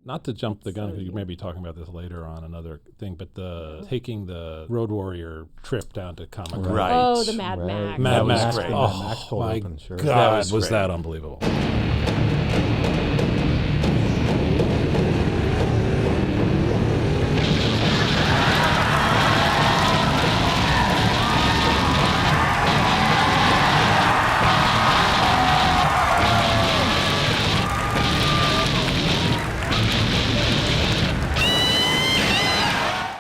Not to jump the gun, because you may be talking about this later on another thing, but taking the Road Warrior trip down to Comic-Con. Right. Oh, the Mad Max. Mad Max. Great. Oh, Mad Max cold my open, sure. God, was great. that unbelievable.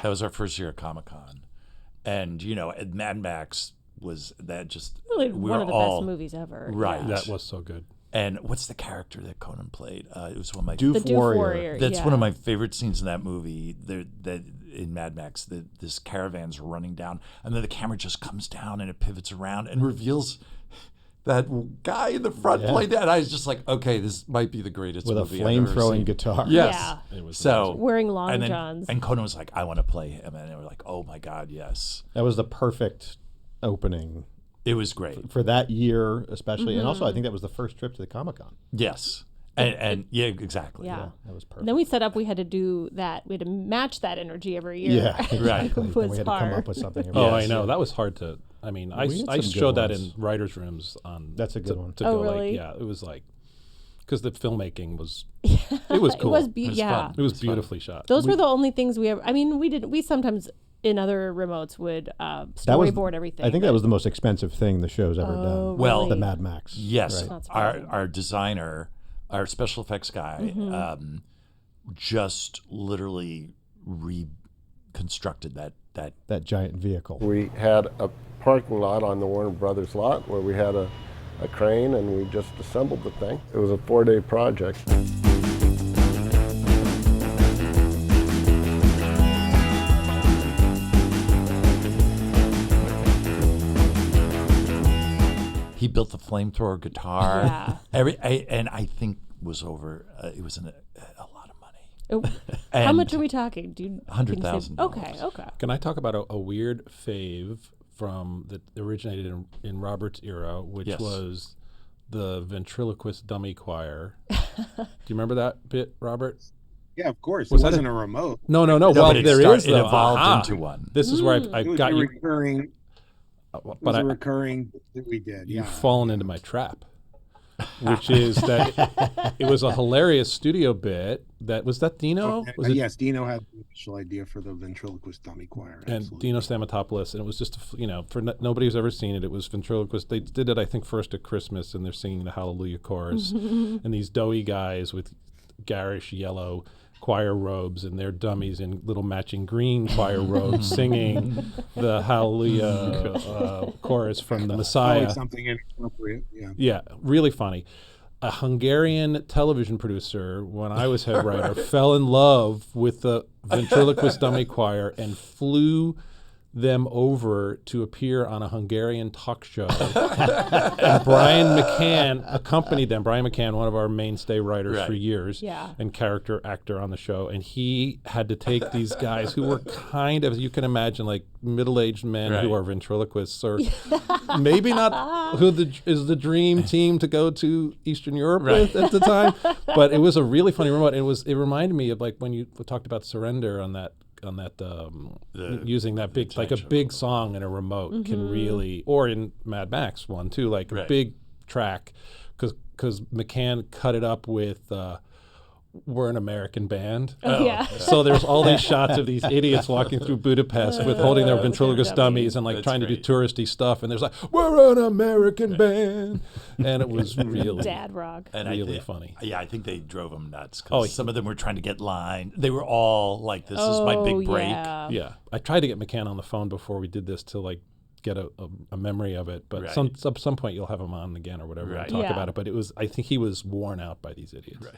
That was our first year at Comic-Con. And, Mad Max was that just... Really we one were of the all, best movies ever. Right. Yeah. That was so good. And what's the character that Conan played? It was one of my... The Doof Warrior. That's one of my favorite scenes in that movie. That in Mad Max, this caravan's running down, and then the camera just comes down and it pivots around and reveals that guy in the front playing that. And I was just like, okay, this might be the greatest with a movie I've ever flame-throwing seen. guitar. Yes. Yeah. It was So amazing. Wearing long and then, johns. And Conan was like, I want to play him. And they were like, oh my God, yes. That was the perfect opening It was great. for that year, especially. And also, I think that was the first trip to the Comic-Con. Yes. And yeah, exactly. Yeah. That was perfect. And then we set up, we had to do that. We had to match that energy every year. Yeah, exactly. It Then was we had to come hard. up with something. every Oh, year. I know. That was hard to... I mean, I We had some good showed that ones. in writers' rooms on... That's a good one. To Oh, go really? it was like... Because the filmmaking was... It was cool. It was, It was yeah. fun. It was beautifully shot. Those were the only things we ever, I mean, we sometimes in other remotes would storyboard everything. I think that was the most expensive thing the show's ever done. Well, The Mad Max. Yes. Right. Not surprising. Our designer, our special effects guy, just literally reconstructed that. Giant vehicle. We had a parking lot on the Warner Brothers lot where we had a crane and we just assembled the thing. It was a 4-day project. He built the flamethrower guitar. Yeah. And I think was over. It was a lot of money. How And much are we talking? $100,000. Okay. Can I talk about a weird fave that originated in Robert's era, which Yes. was the ventriloquist dummy choir? Do you remember that bit, Robert? Yeah, of course. Was It that wasn't a remote. No. No, Well, but it there is it the evolved aha. into one. This is where I It was got a you. recurring. It was But a recurring that we did. You've Yeah. fallen into my trap, which is that it was a hilarious studio bit. Was that Dino? Okay. Was it Yes, Dino had the initial idea for the ventriloquist dummy choir. and absolutely. Dino Stamatopoulos, and it was just for nobody who's ever seen it. It was ventriloquist. They did it, I think, first at Christmas, and they're singing the Hallelujah chorus, and these doughy guys with garish yellow choir robes, and they're dummies in little matching green choir robes, singing the Hallelujah chorus from the Messiah. Always something inappropriate. Yeah. Yeah, really funny. A Hungarian television producer, when I was head writer, fell in love with the ventriloquist dummy choir and flew them over to appear on a Hungarian talk show. And Brian McCann accompanied them. Brian McCann, one of our mainstay writers for years, Yeah. and character actor on the show. And he had to take these guys who were kind of, you can imagine, like middle-aged men who are ventriloquists, or maybe not who is the dream team to go to Eastern Europe with at the time. But it was a really funny remote. It reminded me of like when you talked about Surrender on that using that big, like a big song in a remote can really, or in Mad Max one too, like a big track, because McCann cut it up with we're an American band. Yeah. So there's all these shots of these idiots walking through Budapest with holding their ventriloquist dummies and like That's trying to do great. touristy stuff, and there's like, we're an American band, and it was really Dad rock. And really funny. Yeah, I think they drove them nuts. Oh, Some of them were trying to get lined. They were all like, "This is my big break." Yeah, I tried to get McCann on the phone before we did this to like get a memory of it, but Right. some point you'll have him on again or whatever and Right. talk Yeah. about it. But I think he was worn out by these idiots. Right.